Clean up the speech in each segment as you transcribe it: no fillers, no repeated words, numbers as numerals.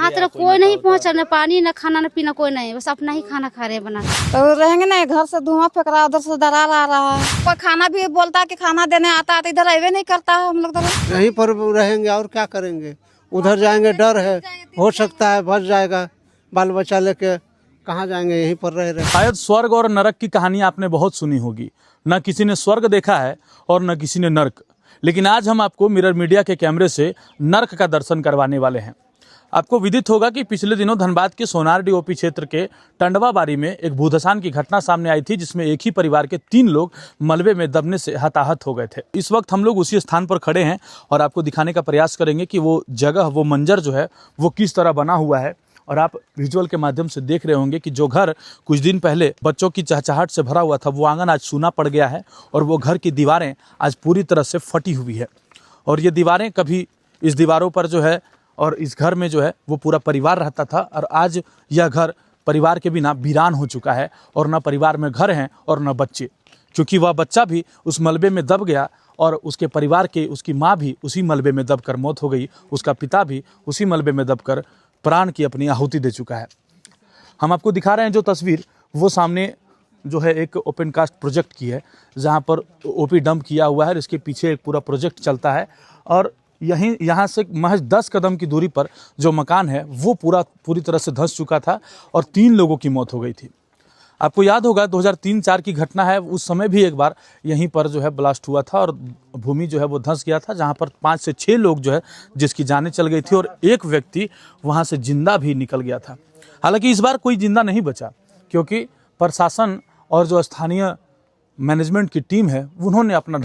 यहाँ तरफ कोई नहीं पहुँचा, न पानी न खाना न पीना, कोई नहीं, बस अपना ही खाना खा रहे हैं बना। तो रहेंगे नहीं, घर से धुआं फेंक रहा है, उधर से दरार आ रहा है। कोई खाना भी बोलता है कि खाना देने आता है, तो इधर आवे नहीं करता है। हम लोग तो यहीं पर रहेंगे और क्या करेंगे। उधर जाएंगे डर है, हो सकता है बच जाएगा, बाल बच्चा लेके कहाँ जाएंगे, यहीं पर रह रहे। शायद स्वर्ग और नरक की कहानी आपने बहुत सुनी होगी। न किसी ने स्वर्ग देखा है और न किसी ने नरक, लेकिन आज हम आपको मिरर मीडिया के कैमरे से नरक का दर्शन करवाने वाले हैं। आपको विदित होगा कि पिछले दिनों धनबाद के सोनार डीओपी क्षेत्र के टंडवा बारी में एक भूधसान की घटना सामने आई थी, जिसमें एक ही परिवार के 3 लोग मलबे में दबने से हताहत हो गए थे। इस वक्त हम लोग उसी स्थान पर खड़े हैं और आपको दिखाने का प्रयास करेंगे कि वो जगह, वो मंजर जो है वो किस तरह बना हुआ है। और आप विजुअल के माध्यम से देख रहे होंगे कि जो घर कुछ दिन पहले बच्चों की चहचहाहट से भरा हुआ था, वो आंगन आज सूना पड़ गया है और वो घर की दीवारें आज पूरी तरह से फटी हुई है। और ये दीवारें, कभी इस दीवारों पर जो है और इस घर में जो है वो पूरा परिवार रहता था, और आज यह घर परिवार के बिना वीरान हो चुका है और न परिवार में घर हैं और न बच्चे, क्योंकि वह बच्चा भी उस मलबे में दब गया और उसके परिवार के, उसकी माँ भी उसी मलबे में दबकर मौत हो गई, उसका पिता भी उसी मलबे में दबकर प्राण की अपनी आहुति दे चुका है। हम आपको दिखा रहे हैं जो तस्वीर, वो सामने जो है एक ओपन कास्ट प्रोजेक्ट की है, जहाँ पर ओपी डंप किया हुआ है। इसके पीछे एक पूरा प्रोजेक्ट चलता है और यहाँ से महज 10 कदम की दूरी पर जो मकान है वो पूरी तरह से धंस चुका था और 3 लोगों की मौत हो गई थी। आपको याद होगा 2003-4 की घटना है, उस समय भी एक बार यहीं पर जो है ब्लास्ट हुआ था और भूमि जो है वो धंस गया था, जहाँ पर 5 से 6 लोग जो है जिसकी जानें चल गई थी और एक व्यक्ति वहाँ से जिंदा भी निकल गया था। हालांकि इस बार कोई जिंदा नहीं बचा, क्योंकि प्रशासन और जो स्थानीय मैनेजमेंट की टीम है उन्होंने अपना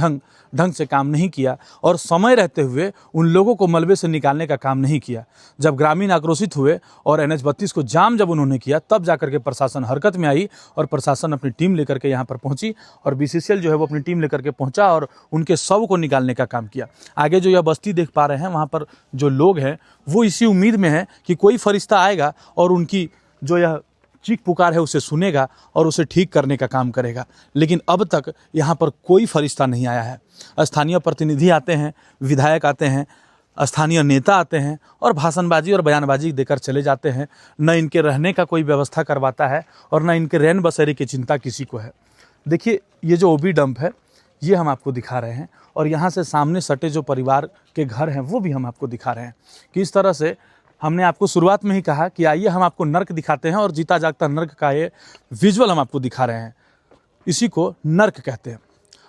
ढंग से काम नहीं किया और समय रहते हुए उन लोगों को मलबे से निकालने का काम नहीं किया। जब ग्रामीण आक्रोशित हुए और NH-32 को जाम जब उन्होंने किया, तब जाकर के प्रशासन हरकत में आई और प्रशासन अपनी टीम लेकर के यहाँ पर पहुंची और BCCL जो है वो अपनी टीम लेकर के पहुंचा और उनके शव को निकालने का काम किया। आगे जो यह बस्ती देख पा रहे हैं, वहाँ पर जो लोग हैं वो इसी उम्मीद में है कि कोई फरिश्ता आएगा और उनकी जो यह चीख पुकार है उसे सुनेगा और उसे ठीक करने का काम करेगा। लेकिन अब तक यहाँ पर कोई फरिश्ता नहीं आया है। स्थानीय प्रतिनिधि आते हैं, विधायक आते हैं, स्थानीय नेता आते हैं और भाषणबाजी और बयानबाजी देकर चले जाते हैं। न इनके रहने का कोई व्यवस्था करवाता है और न इनके रैन बसेरे की चिंता किसी को है। देखिए, ये जो ओबी डंप है ये हम आपको दिखा रहे हैं और यहाँ से सामने सटे जो परिवार के घर हैं वो भी हम आपको दिखा रहे हैं कि इस तरह से हमने आपको शुरुआत में ही कहा कि आइए हम आपको नर्क दिखाते हैं और जीता जागता नर्क का ये विजुअल हम आपको दिखा रहे हैं। इसी को नर्क कहते हैं।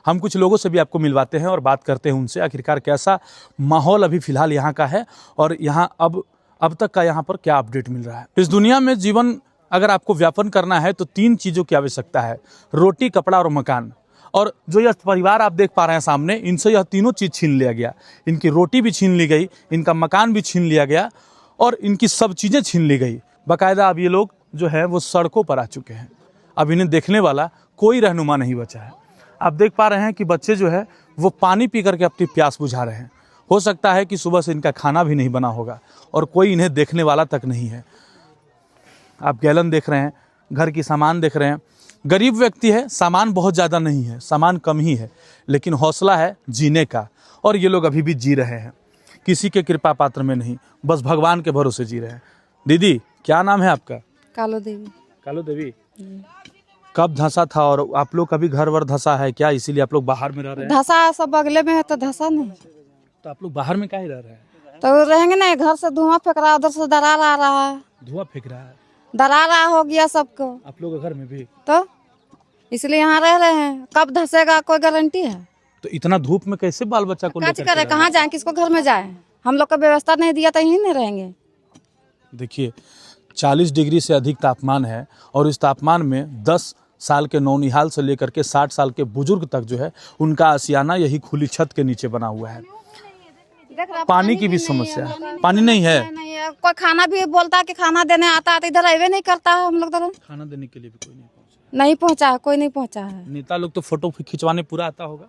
हम कुछ लोगों से भी आपको मिलवाते हैं और बात करते हैं उनसे, आखिरकार कैसा माहौल अभी फ़िलहाल यहाँ का है और यहाँ अब तक का यहाँ पर क्या अपडेट मिल रहा है। इस दुनिया में जीवन अगर आपको व्यापन करना है तो 3 चीज़ों की आवश्यकता है: रोटी, कपड़ा और मकान। और जो यह परिवार आप देख पा रहे हैं सामने, इनसे यह तीनों चीज़ छीन लिया गया। इनकी रोटी भी छीन ली गई, इनका मकान भी छीन लिया गया और इनकी सब चीज़ें छीन ली गई। बाकायदा अब ये लोग जो है वो सड़कों पर आ चुके हैं। अब इन्हें देखने वाला कोई रहनुमा नहीं बचा है। आप देख पा रहे हैं कि बच्चे जो है वो पानी पी करके अपनी प्यास बुझा रहे हैं। हो सकता है कि सुबह से इनका खाना भी नहीं बना होगा और कोई इन्हें देखने वाला तक नहीं है। आप गैलन देख रहे हैं, घर की सामान देख रहे हैं। गरीब व्यक्ति है, सामान बहुत ज़्यादा नहीं है, सामान कम ही है, लेकिन हौसला है जीने का और ये लोग अभी भी जी रहे हैं। किसी के कृपा पात्र में नहीं, बस भगवान के भरोसे जी रहे हैं। दीदी, क्या नाम है आपका? कालो देवी। कालो देवी। कब धंसा था और आप लोग कभी घर वर धंसा है क्या, इसीलिए आप लोग बाहर में रह रहे हैं? धसा सब बगले में है तो धसा नहीं। तो आप लोग बाहर में काहे रह रहे हैं? तो रहेंगे नहीं, घर से धुआं फेंक रहा है, उधर से दरार आ रहा है। धुआं फेंक रहा है? दरार हो गया सबको। आप लोग के घर में भी? तो इसलिए यहाँ रह रहे हैं। कब धसेगा कोई गारंटी है? तो इतना धूप में कैसे बाल बच्चा को लेकर करे, कहाँ जाए, किसको घर में जाए? हम लोग का व्यवस्था नहीं दिया तो यहीं नहीं रहेंगे। देखिए, 40 डिग्री से अधिक तापमान है और इस तापमान में 10 साल के नौनिहाल से लेकर के 60 साल के बुजुर्ग तक जो है उनका आशियाना यही खुली छत के नीचे बना हुआ है। पानी की भी समस्या है, पानी नहीं है। कोई खाना भी बोलता है कि खाना देने आता है, तो इधर आवे नहीं करता है। हम लोग तो खाना देने के लिए भी कोई नहीं पहुँचा है, कोई नहीं पहुँचा है। नेता लोग तो फोटो खिंचवाने पूरा आता होगा?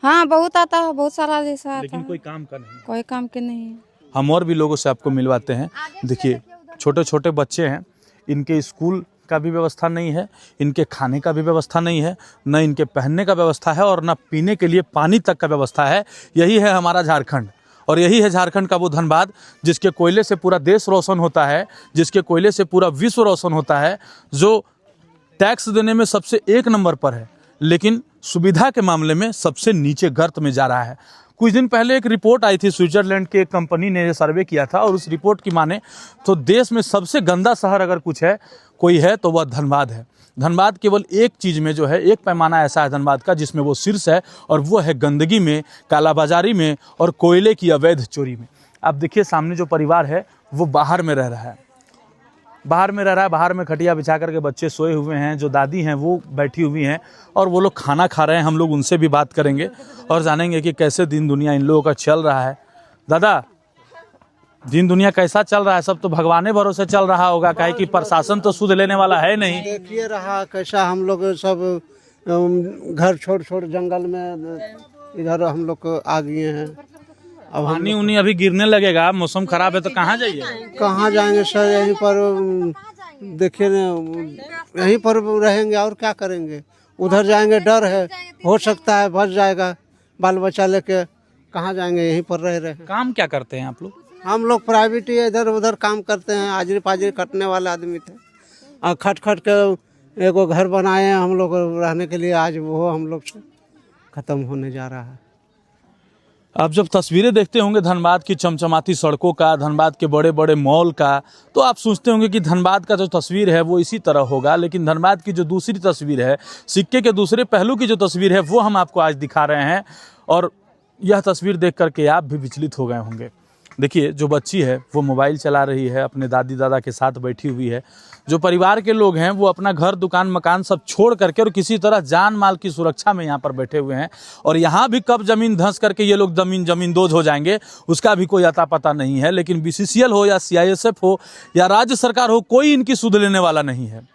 हाँ, बहुत आता है, बहुत सारा जैसा आता लेकिन है। कोई काम का नहीं, कोई काम के नहीं है। हम और भी लोगों से आपको मिलवाते हैं। देखिए, छोटे छोटे बच्चे हैं, इनके स्कूल का भी व्यवस्था नहीं है, इनके खाने का भी व्यवस्था नहीं है, न इनके पहनने का व्यवस्था है और न पीने के लिए पानी तक का व्यवस्था है। यही है हमारा झारखंड और यही है झारखंड का वो धनबाद जिसके कोयले से पूरा देश रोशन होता है, जिसके कोयले से पूरा विश्व रोशन होता है, जो टैक्स देने में सबसे एक नंबर पर है, लेकिन सुविधा के मामले में सबसे नीचे गर्त में जा रहा है। कुछ दिन पहले एक रिपोर्ट आई थी, स्विट्जरलैंड की एक कंपनी ने सर्वे किया था और उस रिपोर्ट की माने तो देश में सबसे गंदा शहर अगर कुछ है कोई है तो वह धनबाद है। धनबाद केवल एक चीज़ में जो है, एक पैमाना ऐसा है धनबाद का जिसमें वो शीर्ष है, और वो है गंदगी में, कालाबाजारी में और कोयले की अवैध चोरी में। आप देखिए सामने जो परिवार है वो बाहर में रह रहा है, बाहर में खटिया बिछा करके बच्चे सोए हुए हैं, जो दादी हैं वो बैठी हुई हैं और वो लोग खाना खा रहे हैं। हम लोग उनसे भी बात करेंगे और जानेंगे कि कैसे दिन दुनिया इन लोगों का चल रहा है। दादा, दिन दुनिया कैसा चल रहा है? सब तो भगवाने भरोसे चल रहा होगा, काहे कि प्रशासन तो सुध लेने वाला है नहीं। देखिए रहा कैसा हम लोग सब घर छोड़ जंगल में इधर हम लोग आ गए हैं। अब पानी उनी अभी गिरने लगेगा, मौसम खराब है तो कहाँ जाइए? कहाँ जाएंगे सर? यहीं पर देखिए न, यहीं पर रहेंगे और क्या करेंगे। उधर जाएंगे डर है, हो सकता है बच जाएगा, बाल बच्चा लेके कहाँ जाएंगे, यहीं पर रह रहे हैं। काम क्या करते हैं आप लोग? हम लोग प्राइवेट ही इधर उधर काम करते हैं, हाजिरी पाजिरी कटने वाले आदमी थे और खट के एगो घर बनाए हैं हम लोग रहने के लिए, आज वो हम लोग से ख़त्म होने जा रहा है। आप जब तस्वीरें देखते होंगे धनबाद की चमचमाती सड़कों का, धनबाद के बड़े बड़े मॉल का, तो आप सोचते होंगे कि धनबाद का जो तस्वीर है वो इसी तरह होगा। लेकिन धनबाद की जो दूसरी तस्वीर है, सिक्के के दूसरे पहलू की जो तस्वीर है, वो हम आपको आज दिखा रहे हैं। और यह तस्वीर देख करके आप भी विचलित हो गए होंगे। देखिए, जो बच्ची है वो मोबाइल चला रही है, अपने दादी दादा के साथ बैठी हुई है। जो परिवार के लोग हैं वो अपना घर दुकान मकान सब छोड़ करके और किसी तरह जान माल की सुरक्षा में यहाँ पर बैठे हुए हैं। और यहाँ भी कब जमीन धंस करके ये लोग जमींदोज हो जाएंगे उसका भी कोई अता पता नहीं है। लेकिन BCCL हो या CISF हो या राज्य सरकार हो, कोई इनकी सुध लेने वाला नहीं है।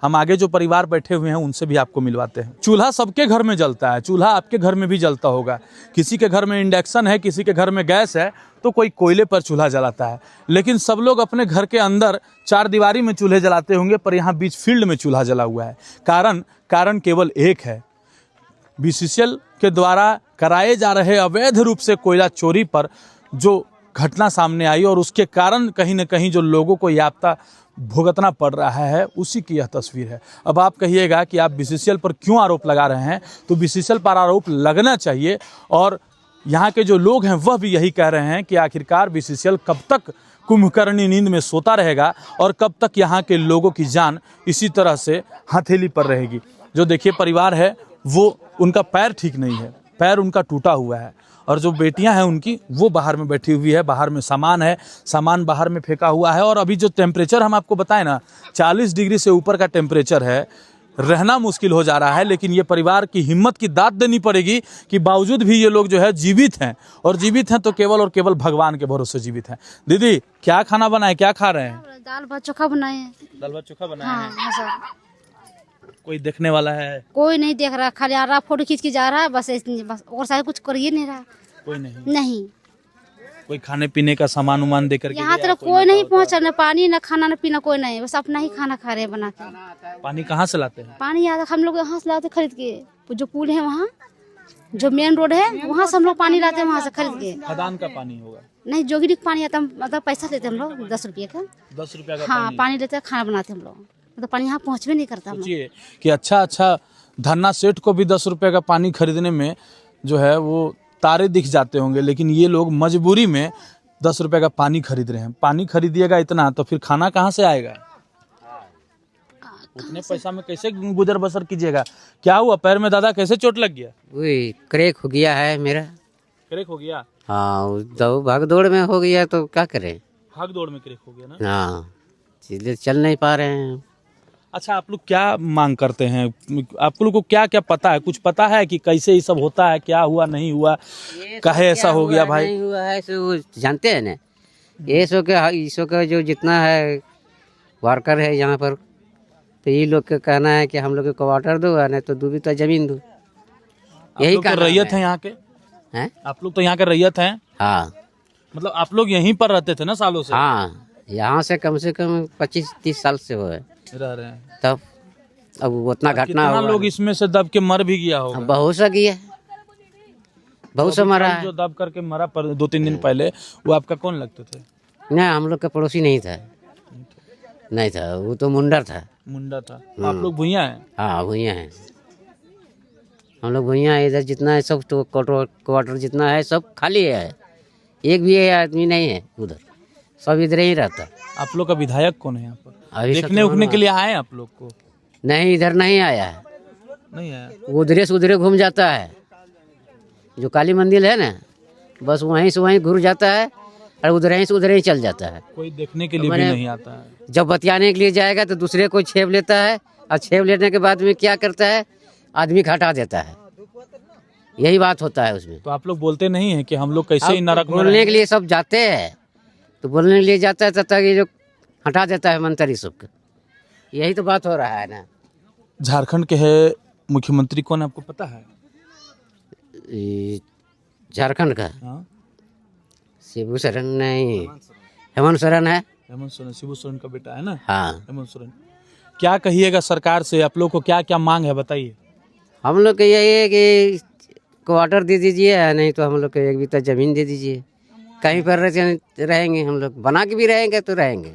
हम आगे जो परिवार बैठे हुए हैं उनसे भी आपको मिलवाते हैं। चूल्हा सबके घर में जलता है, चूल्हा आपके घर में भी जलता होगा। किसी के घर में इंडक्शन है, किसी के घर में गैस है, तो कोई कोयले पर चूल्हा जलाता है। लेकिन सब लोग अपने घर के अंदर चार दीवारी में चूल्हे जलाते होंगे, पर यहाँ बीच फील्ड में चूल्हा जला हुआ है। कारण केवल एक है, BCCL के द्वारा कराए जा रहे अवैध रूप से कोयला चोरी पर जो घटना सामने आई और उसके कारण कहीं न कहीं जो लोगों को यातना भुगतना पड़ रहा है, उसी की यह तस्वीर है। अब आप कहिएगा कि आप BCCL पर क्यों आरोप लगा रहे हैं, तो BCCL पर आरोप लगना चाहिए। और यहाँ के जो लोग हैं वह भी यही कह रहे हैं कि आखिरकार BCCL कब तक कुंभकर्णी नींद में सोता रहेगा और कब तक यहाँ के लोगों की जान इसी तरह से हथेली पर रहेगी। जो देखिए परिवार है वो, उनका पैर ठीक नहीं है, पैर उनका टूटा हुआ है। और जो बेटियां हैं उनकी वो बाहर में बैठी हुई है, बाहर में सामान है, सामान बाहर में फेंका हुआ है। और अभी जो टेम्परेचर हम आपको बताएं ना, 40 डिग्री से ऊपर का टेम्परेचर है, रहना मुश्किल हो जा रहा है। लेकिन ये परिवार की हिम्मत की दाद देनी पड़ेगी कि बावजूद भी ये लोग जो है जीवित हैं, और जीवित हैं तो केवल और केवल भगवान के भरोसे जीवित हैं। दीदी, क्या खाना बनाए, क्या खा रहे हैं? दाल भात चोखा बनाए हैं। दाल भात चोखा बनाए हैं। हाँ सर। कोई देखने वाला है? कोई नहीं देख रहा, खाली आ रहा, फोटो खींच के जा रहा है, बस इतनी, बस और सारे कुछ करिए नहीं रहा। कोई नहीं? नहीं। कोई खाने पीने का सामान उमान देकर यहाँ तक कोई नहीं पहुँचा, न पानी न खाना न पीना, कोई नहीं, बस अपना ही खाना खा रहे हैं बना के। पानी कहाँ से लाते हैं? पानी यहाँ हम लोग यहाँ से लाते खरीद के, जो पुल है वहाँ, जो मेन रोड है वहाँ से हम लोग पानी लाते हैं, वहाँ से खरीद के। खदान का पानी होगा? नहीं, जोगिरी का पानी आता, मतलब पैसा लेते हम लोग 10 रुपये का। 10 रुपया का? हाँ, पानी लेते हैं, खाना बनाते हम लोग, तो पानी यहाँ पहुँचवे नहीं करता। सोचिए कि अच्छा धन्ना सेठ को भी 10 रुपये का पानी खरीदने में जो है वो तारे दिख जाते होंगे, लेकिन ये लोग मजबूरी में 10 रुपये का पानी खरीद रहे हैं। पानी खरीदिएगा इतना तो फिर खाना कहाँ से आएगा? उतने पैसा में कैसे गुजर बसर कीजिएगा? क्या हुआ पैर में दादा, कैसे चोट लग गया? वही क्रैक हो गया है मेरा। क्रैक हो गया? हाँ, दो भाग दौड़ में हो गया तो क्या करें। भाग दौड़ में क्रैक हो गया ना? हाँ, सीधे चल नहीं पा रहे हैं। अच्छा, आप लोग क्या मांग करते हैं? आप लोग को क्या क्या पता है? कुछ पता है कि कैसे ये सब होता है, क्या हुआ नहीं हुआ, काहे ऐसा हो गया भाई? नहीं हुआ है सो जानते हैं ना, ये सो के जो जितना है वर्कर है यहाँ पर, तो ये लोग का कहना है कि हम लोग को क्वार्टर दो, नहीं तो दूबी तो जमीन दो। यही तो रैयत है यहाँ के? हैं? आप लोग तो यहाँ के रैयत हैं? हाँ। मतलब आप लोग यहीं पर रहते थे ना सालों से? हाँ, यहाँ से कम 25-30 साल से हुए रह रहे हैं। तब अब उतना घटना कितना लोग इसमें से दब के मर भी गया होगा? बहुत सा गया, बहुत से मरा है। जो दब करके मरा पर 2-3 दिन पहले, वो आपका कौन लगते थे? नहीं, हम लोग का पड़ोसी नहीं था, नहीं था, वो तो मुंडा था। मुंडा था। आप लोग भुइयां हैं? हाँ, भुइयाँ हैं हम लोग, भुइयाँ हैं। इधर जितना है सब तो क्वार्टर जितना है सब खाली है, एक भी आदमी नहीं है उधर, सब इधर ही रहता। आप लोग का विधायक कौन है यहाँ पर? अभी देखने उखने के लिए आए आप लोग को? नहीं, इधर नहीं आया है, नहीं आया। वो उधरे से उधरे घूम जाता है। जो काली मंदिर है ना, बस वहीं से वहीं घूर जाता है और उधर से उधर ही चल जाता है। कोई देखने के लिए भी नहीं आता है। जब बतियाने के लिए जाएगा तो दूसरे को छेप लेता है, और छेप लेने के बाद में क्या करता है, आदमी का हटा देता है। यही बात होता है उसमें। तो आप लोग बोलते नहीं है कि हम लोग कैसे ही नरक में बोलने के लिए सब जाते हैं, तो बोलने के लिए जाता है तब तक ये जो हटा देता है मंत्री सबको। यही तो बात हो रहा है ना। झारखंड के है मुख्यमंत्री कौन है आपको पता है? झारखंड का हाँ? शिबू सोरेन नहीं, हेमंत सोरेन है। हेमंत सोरेन, शिबू सोरेन का बेटा है ना? हाँ, हेमंत सोरेन। क्या कहिएगा सरकार से? आप लोग को क्या क्या मांग है बताइए। हम लोग का यही है कि क्वार्टर दे दीजिए, नहीं तो हम लोग को एक बित्ता जमीन दे दीजिए। कहीं पर रहेंगे हम लोग, बना के भी रहेंगे तो रहेंगे।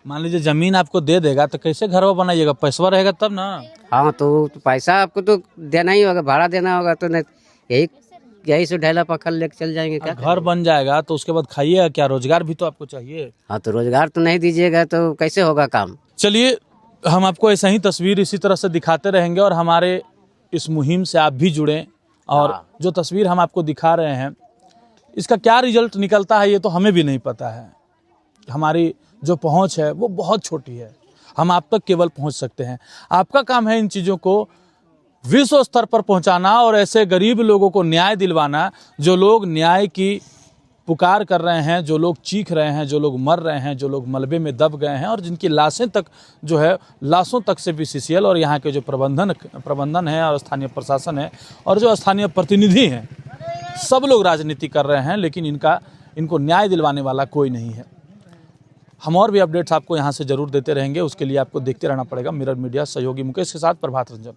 मान लीजिए जमीन आपको दे देगा तो कैसे घर बनाइएगा? पैसा रहेगा तब ना। हाँ, तो पैसा आपको तो देना ही होगा, भाड़ा देना होगा, तो नहीं यही से ढैला पखल लेके चल जाएंगे। क्या घर बन जाएगा तो उसके बाद खाइएगा क्या? रोजगार भी तो आपको चाहिए। हाँ, तो रोजगार तो नहीं दीजिएगा तो कैसे होगा काम? चलिए, हम आपको ऐसा ही तस्वीर इसी तरह से दिखाते रहेंगे और हमारे इस मुहिम से आप भी जुड़ें। और जो तस्वीर हम आपको दिखा रहे हैं, इसका क्या रिजल्ट निकलता है ये तो हमें भी नहीं पता है। हमारी जो पहुंच है वो बहुत छोटी है, हम आप तक केवल पहुंच सकते हैं। आपका काम है इन चीज़ों को विश्व स्तर पर पहुंचाना और ऐसे गरीब लोगों को न्याय दिलवाना, जो लोग न्याय की पुकार कर रहे हैं, जो लोग चीख रहे हैं, जो लोग मर रहे हैं, जो लोग मलबे में दब गए हैं और जिनकी लाशें तक जो है, लाशों तक से BCCL और यहाँ के जो प्रबंधन है और स्थानीय प्रशासन है और जो स्थानीय प्रतिनिधि हैं, सब लोग राजनीति कर रहे हैं, लेकिन इनको न्याय दिलवाने वाला कोई नहीं है। हम और भी अपडेट्स आपको यहाँ से जरूर देते रहेंगे, उसके लिए आपको देखते रहना पड़ेगा मिरर मीडिया। सहयोगी मुकेश के साथ प्रभात रंजन।